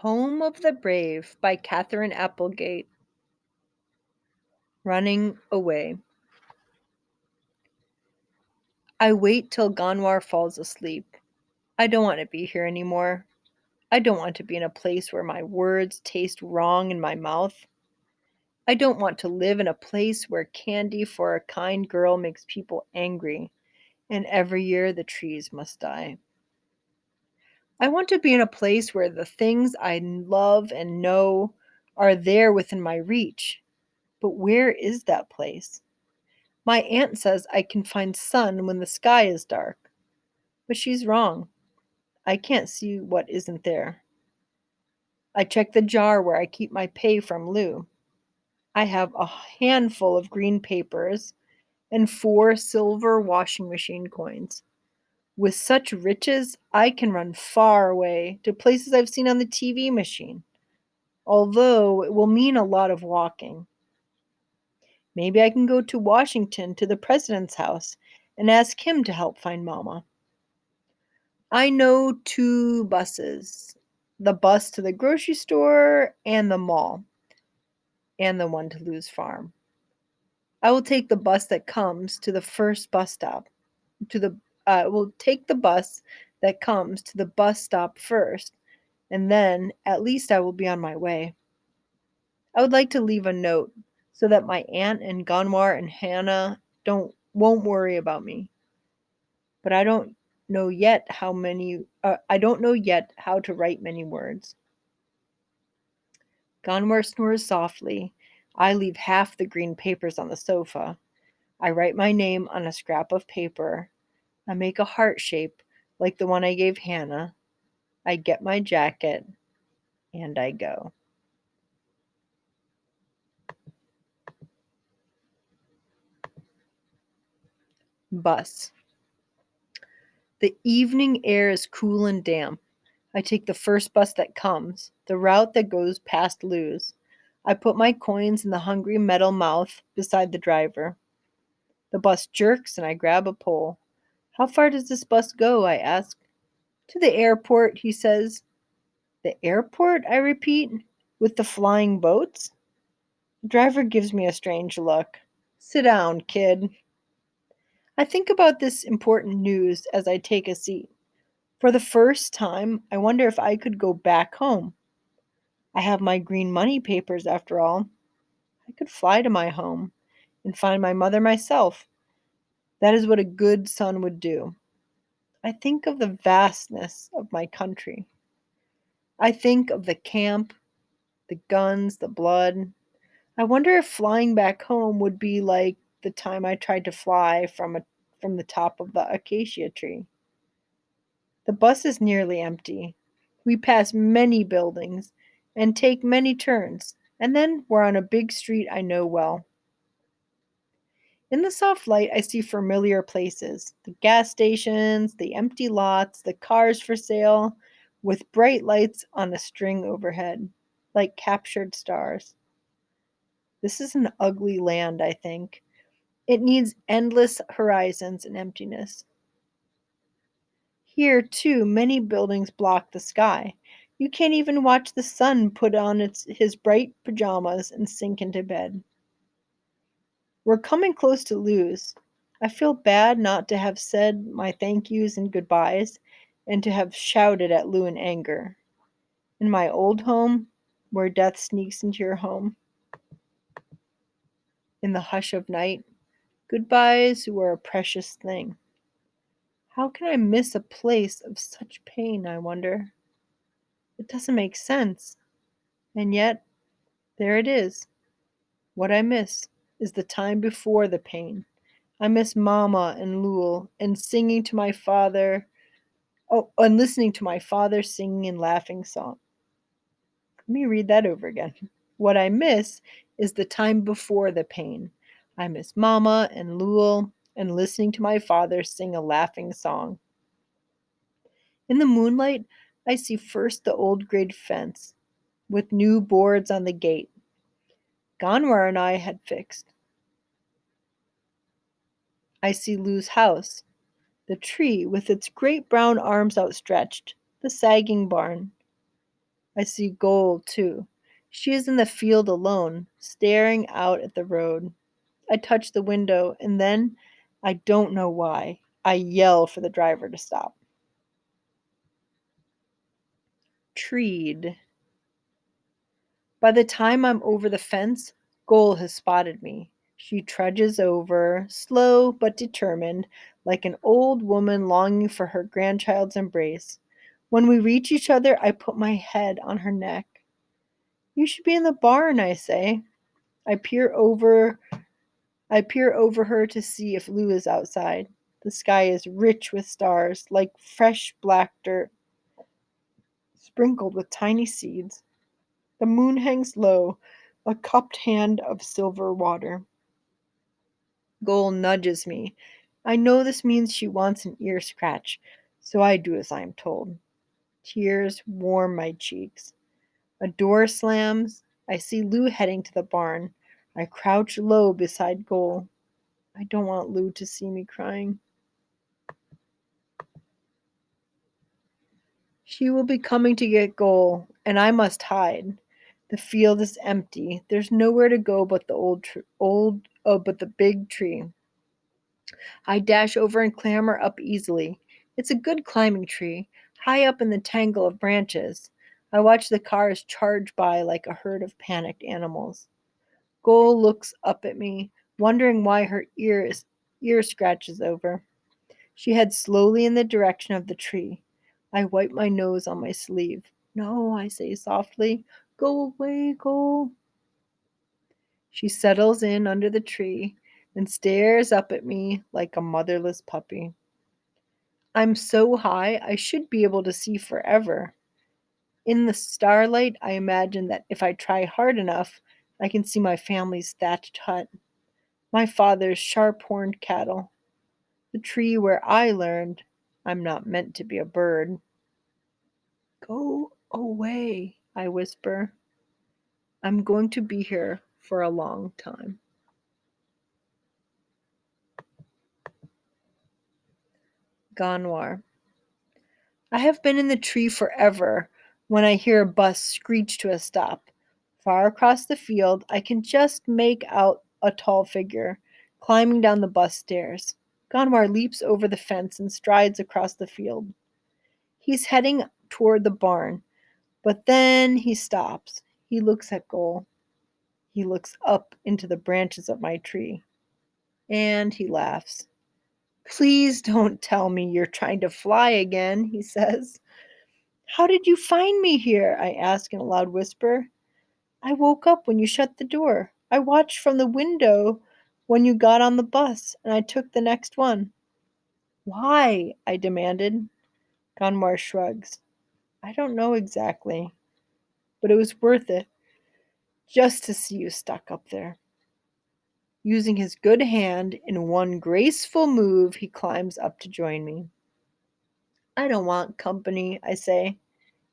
Home of the Brave by Katherine Applegate. Running away. I wait till Ganwar falls asleep. I don't want to be here anymore. I don't want to be in a place where my words taste wrong in my mouth. I don't want to live in a place where candy for a kind girl makes people angry, and every year the trees must die. I want to be in a place where the things I love and know are there within my reach. But where is that place? My aunt says I can find sun when the sky is dark, but she's wrong. I can't see what isn't there. I check the jar where I keep my pay from Lou. I have a handful of green papers and 4 silver washing machine coins. With such riches, I can run far away to places I've seen on the TV machine, although it will mean a lot of walking. Maybe I can go to Washington to the president's house and ask him to help find Mama. I know 2 buses, the bus to the grocery store and the mall, and the one to Lou's farm. I will take the bus that comes to the first bus stop. To the will take the bus that comes to the bus stop first, and then at least I will be on my way. I would like to leave a note so that my aunt and Ganwar and Hannah don't won't worry about me. But I don't know yet how to write many words. Ganwar snores softly. I leave half the green papers on the sofa. I write my name on a scrap of paper. I make a heart shape like the one I gave Hannah. I get my jacket and I go. Bus. The evening air is cool and damp. I take the first bus that comes, the route that goes past Lou's. I put my coins in the hungry metal mouth beside the driver. The bus jerks and I grab a pole. How far does this bus go? I ask. To the airport, he says. The airport? I repeat. With the flying boats? The driver gives me a strange look. Sit down, kid. I think about this important news as I take a seat. For the first time, I wonder if I could go back home. I have my green money papers after all. I could fly to my home and find my mother myself. That is what a good son would do. I think of the vastness of my country. I think of the camp, the guns, the blood. I wonder if flying back home would be like the time I tried to fly from the top of the acacia tree. The bus is nearly empty. We pass many buildings and take many turns, and then we're on a big street I know well. In the soft light, I see familiar places, the gas stations, the empty lots, the cars for sale, with bright lights on a string overhead, like captured stars. This is an ugly land, I think. It needs endless horizons and emptiness. Here, too, many buildings block the sky. You can't even watch the sun put on his bright pajamas and sink into bed. We're coming close to Lou's. I feel bad not to have said my thank yous and goodbyes and to have shouted at Lou in anger. In my old home, where death sneaks into your home, in the hush of night, goodbyes were a precious thing. How can I miss a place of such pain, I wonder? It doesn't make sense. And yet, there it is. What I miss is the time before the pain. I miss Mama and Lul and singing to my father. Oh, and listening to my father singing and laughing song. Let me read that over again. What I miss is the time before the pain. I miss Mama and Lul and listening to my father sing a laughing song. In the moonlight, I see first the old gray fence with new boards on the gate. Ganwar and I had fixed. I see Lou's house, the tree with its great brown arms outstretched, the sagging barn. I see Goal, too. She is in the field alone, staring out at the road. I touch the window, and then, I don't know why, I yell for the driver to stop. Treed. By the time I'm over the fence, Goal has spotted me. She trudges over, slow but determined, like an old woman longing for her grandchild's embrace. When we reach each other, I put my head on her neck. You should be in the barn, I say. I peer over I peer over her to see if Lou is outside. The sky is rich with stars, like fresh black dirt, sprinkled with tiny seeds. The moon hangs low, a cupped hand of silver water. Goal nudges me. I know this means she wants an ear scratch, so I do as I am told. Tears warm my cheeks. A door slams. I see Lou heading to the barn. I crouch low beside Goal. I don't want Lou to see me crying. She will be coming to get Goal, and I must hide. The field is empty. There's nowhere to go but the but the big tree. I dash over and clamber up easily. It's a good climbing tree, high up in the tangle of branches. I watch the cars charge by like a herd of panicked animals. Goal looks up at me, wondering why her ear scratches over. She heads slowly in the direction of the tree. I wipe my nose on my sleeve. No, I say softly. Go away, Goal. She settles in under the tree and stares up at me like a motherless puppy. I'm so high I should be able to see forever. In the starlight, I imagine that if I try hard enough, I can see my family's thatched hut, my father's sharp horned cattle, the tree where I learned I'm not meant to be a bird. Go away, I whisper. I'm going to be here for a long time. Ganwar. I have been in the tree forever when I hear a bus screech to a stop. Far across the field, I can just make out a tall figure climbing down the bus stairs. Ganwar leaps over the fence and strides across the field. He's heading toward the barn, but then he stops. He looks at Goal. He looks up into the branches of my tree, and he laughs. Please don't tell me you're trying to fly again, he says. How did you find me here? I ask in a loud whisper. I woke up when you shut the door. I watched from the window when you got on the bus, and I took the next one. Why? I demanded. Gunmar shrugs. I don't know exactly, but it was worth it just to see you stuck up there. Using his good hand, in one graceful move, he climbs up to join me. I don't want company, I say.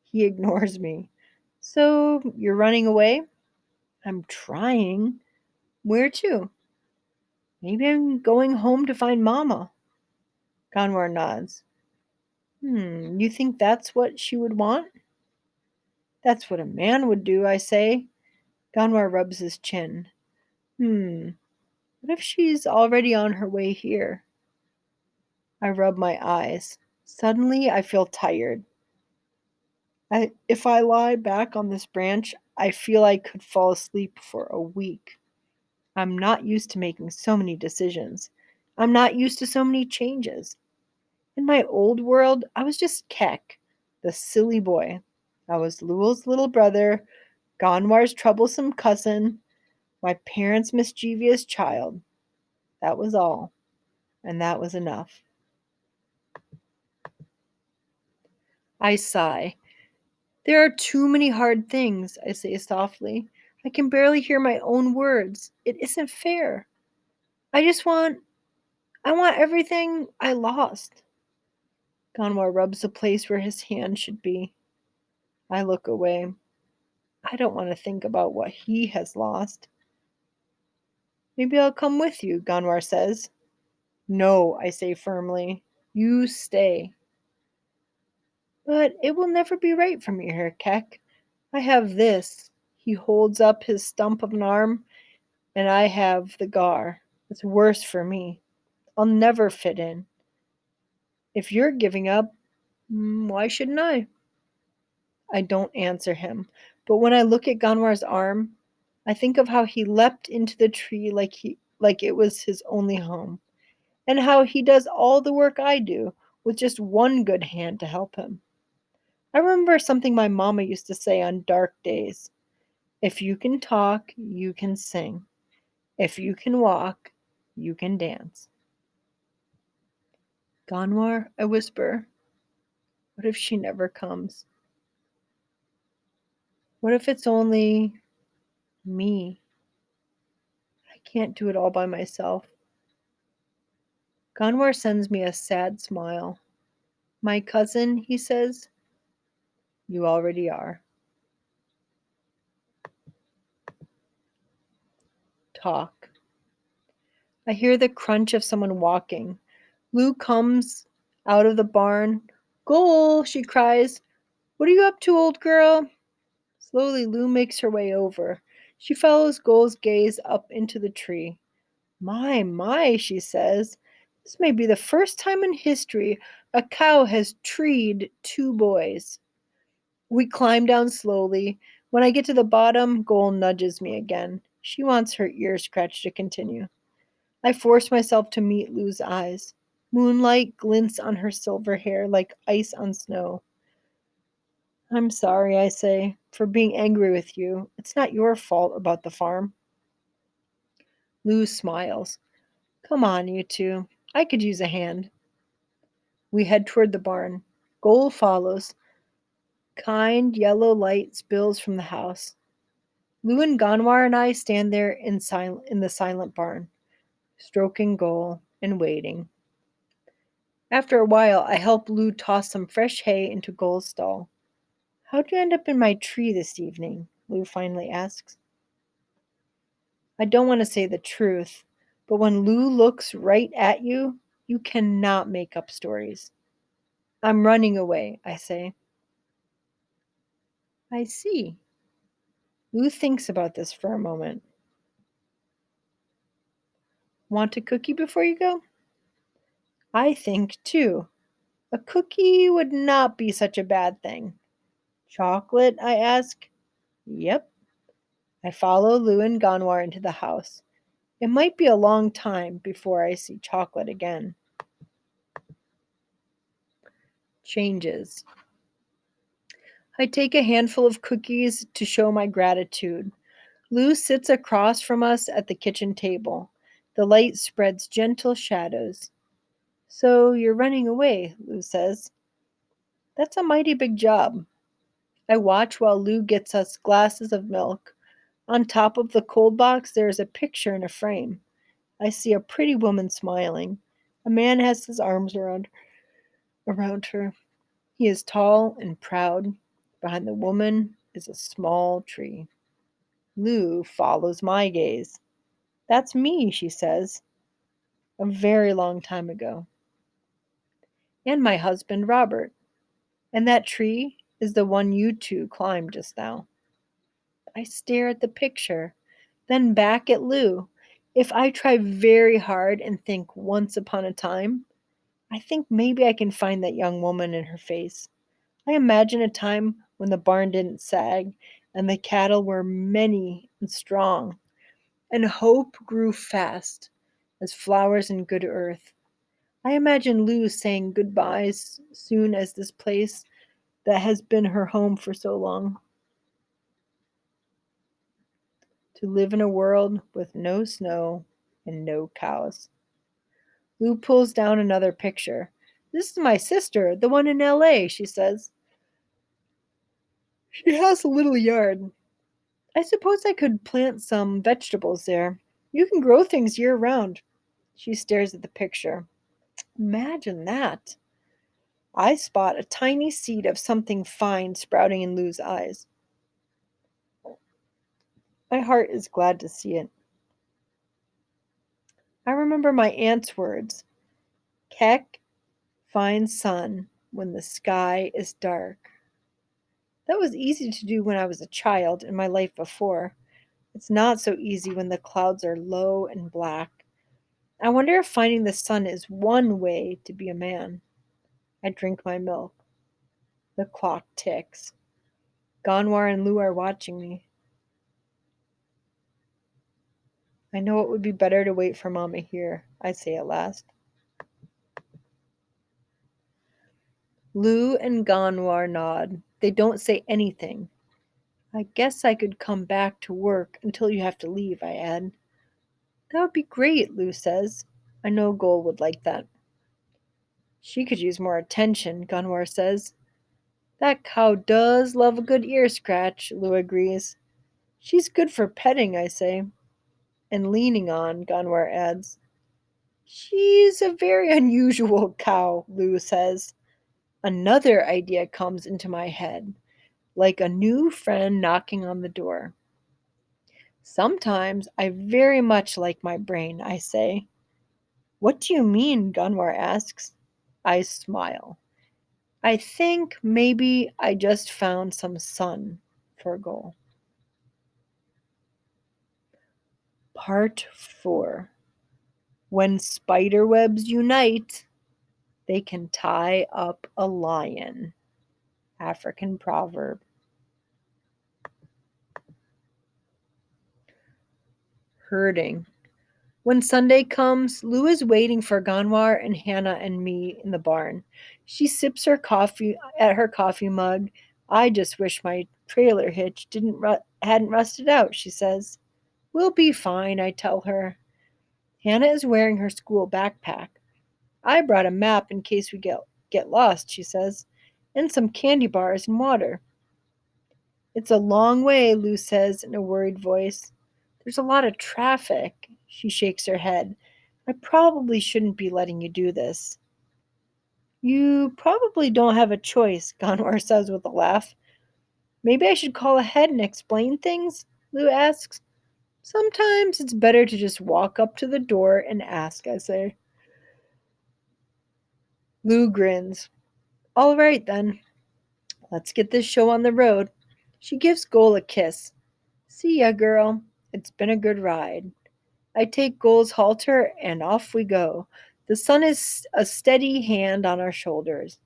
He ignores me. So, you're running away? I'm trying. Where to? Maybe I'm going home to find Mama. Kanwar nods. You think that's what she would want? That's what a man would do, I say. Kanwar rubs his chin. What if she's already on her way here? I rub my eyes. Suddenly, I feel tired. If I lie back on this branch, I feel I could fall asleep for a week. I'm not used to making so many decisions. I'm not used to so many changes. In my old world, I was just Keck, the silly boy. I was Lul's little brother, Gonwar's troublesome cousin, my parents' mischievous child. That was all, and that was enough. I sigh. There are too many hard things, I say softly. I can barely hear my own words. It isn't fair. I just want I want everything I lost. Ganwar rubs the place where his hand should be. I look away. I don't want to think about what he has lost. Maybe I'll come with you, Ganwar says. No, I say firmly. You stay. But it will never be right for me here, Keck. I have this. He holds up his stump of an arm, and I have the gar. It's worse for me. I'll never fit in. If you're giving up, why shouldn't I? I don't answer him, but when I look at Ganwar's arm, I think of how he leapt into the tree like it was his only home, and how he does all the work I do with just one good hand to help him. I remember something my mama used to say on dark days. If you can talk, you can sing. If you can walk, you can dance. Ganwar, I whisper, what if she never comes? What if it's only me? I can't do it all by myself. Ganwar sends me a sad smile. My cousin, he says, you already are. Talk. I hear the crunch of someone walking. Lou comes out of the barn. Goal, she cries. What are you up to, old girl? Slowly, Lou makes her way over. She follows Goal's gaze up into the tree. My, she says. This may be the first time in history a cow has treed two boys. We climb down slowly. When I get to the bottom, Goal nudges me again. She wants her ear scratched to continue. I force myself to meet Lou's eyes. Moonlight glints on her silver hair like ice on snow. I'm sorry, I say, for being angry with you. It's not your fault about the farm. Lou smiles. Come on, you two. I could use a hand. We head toward the barn. Goal follows. Kind yellow light spills from the house. Lou and Ganwar and I stand there in the silent barn, stroking Goal and waiting. After a while, I help Lou toss some fresh hay into Goal's stall. How'd you end up in my tree this evening? Lou finally asks. I don't want to say the truth, but when Lou looks right at you, you cannot make up stories. I'm running away, I say. I see. Lou thinks about this for a moment. Want a cookie before you go? I think, too. A cookie would not be such a bad thing. Chocolate? I ask. Yep. I follow Lou and Ganwar into the house. It might be a long time before I see chocolate again. Changes. I take a handful of cookies to show my gratitude. Lou sits across from us at the kitchen table. The light spreads gentle shadows. So you're running away, Lou says. That's a mighty big job. I watch while Lou gets us glasses of milk. On top of the cold box, there is a picture in a frame. I see a pretty woman smiling. A man has his arms around her. He is tall and proud. Behind the woman is a small tree. Lou follows my gaze. That's me, she says, a very long time ago. And my husband, Robert. And that tree is the one you two climbed just now. I stare at the picture, then back at Lou. If I try very hard and think once upon a time, I think maybe I can find that young woman in her face. I imagine a time when the barn didn't sag and the cattle were many and strong, and hope grew fast as flowers in good earth. I imagine Lou saying goodbyes soon as this place that has been her home for so long. To live in a world with no snow and no cows. Lou pulls down another picture. This is my sister, the one in LA, she says. She has a little yard. I suppose I could plant some vegetables there. You can grow things year round. She stares at the picture. Imagine that. I spot a tiny seed of something fine sprouting in Lou's eyes. My heart is glad to see it. I remember my aunt's words. Keck finds sun when the sky is dark. That was easy to do when I was a child in my life before. It's not so easy when the clouds are low and black. I wonder if finding the sun is one way to be a man. I drink my milk. The clock ticks. Ganwar and Lu are watching me. I know it would be better to wait for Mama here, I say at last. Lu and Ganwar nod. They don't say anything. I guess I could come back to work until you have to leave, I add. That would be great, Lu says. I know Gol would like that. She could use more attention, Ganwar says. That cow does love a good ear scratch, Lu agrees. She's good for petting, I say. And leaning on, Ganwar adds. She's a very unusual cow, Lu says. Another idea comes into my head, like a new friend knocking on the door. Sometimes I very much like my brain, I say. What do you mean? Ganwar asks. I smile. I think maybe I just found some sun for Gol. Part 4. When spider webs unite, they can tie up a lion. African proverb. Herding. When Sunday comes, Lou is waiting for Ganwar and Hannah and me in the barn. She sips her coffee at her coffee mug. I just wish my trailer hitch hadn't rusted out, she says. We'll be fine, I tell her. Hannah is wearing her school backpack. I brought a map in case we get lost, she says, and some candy bars and water. It's a long way, Lou says in a worried voice. There's a lot of traffic. She shakes her head. I probably shouldn't be letting you do this. You probably don't have a choice, Ganwar says with a laugh. Maybe I should call ahead and explain things? Lou asks. Sometimes it's better to just walk up to the door and ask, I say. Lou grins. All right then. Let's get this show on the road. She gives Gol a kiss. See ya, girl. It's been a good ride. I take Gol's halter and off we go. The sun is a steady hand on our shoulders.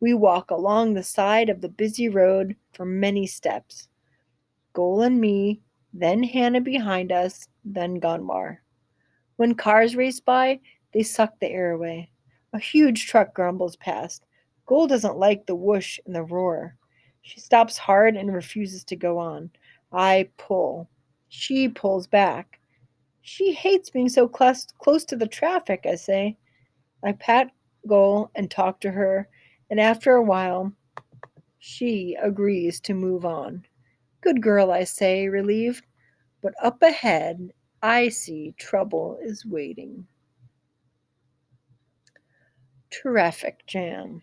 We walk along the side of the busy road for many steps. Gol and me, then Hannah behind us, then Ganwar. When cars race by, they suck the air away. A huge truck grumbles past. Gol doesn't like the whoosh and the roar. She stops hard and refuses to go on. I pull. She pulls back. She hates being so close to the traffic, I say. I pat Gol and talk to her, and after a while, she agrees to move on. Good girl, I say, relieved. But up ahead, I see trouble is waiting. Traffic jam.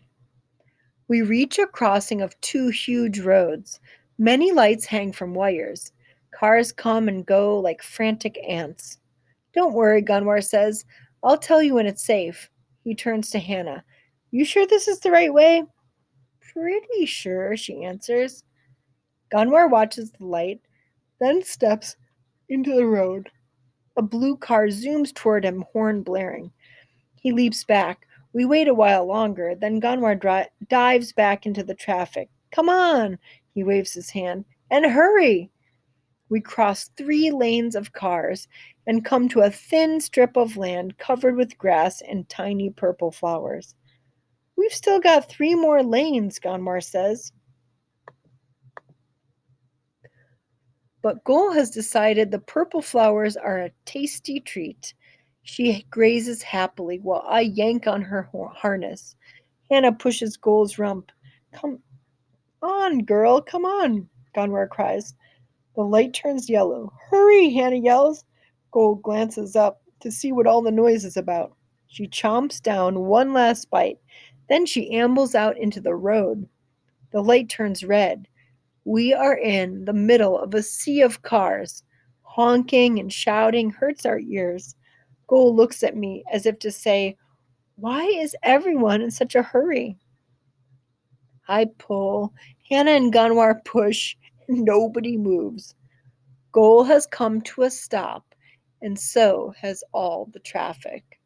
We reach a crossing of two huge roads. Many lights hang from wires. Cars come and go like frantic ants. Don't worry, Ganwar says. I'll tell you when it's safe. He turns to Hannah. You sure this is the right way? Pretty sure, she answers. Ganwar watches the light, then steps into the road. A blue car zooms toward him, horn blaring. He leaps back. We wait a while longer, then Ganwar dives back into the traffic. Come on, he waves his hand, and hurry! We cross 3 lanes of cars and come to a thin strip of land covered with grass and tiny purple flowers. We've still got 3 more lanes, Ganwar says. But Gol has decided the purple flowers are a tasty treat. She grazes happily while I yank on her harness. Hannah pushes Gol's rump. Come on, girl, come on, Ganwar cries. The light turns yellow. Hurry, Hannah yells. Gol glances up to see what all the noise is about. She chomps down one last bite. Then she ambles out into the road. The light turns red. We are in the middle of a sea of cars. Honking and shouting hurts our ears. Gol looks at me as if to say, why is everyone in such a hurry? I pull. Hannah and Gunwar push. Nobody moves. Goal has come to a stop, and so has all the traffic.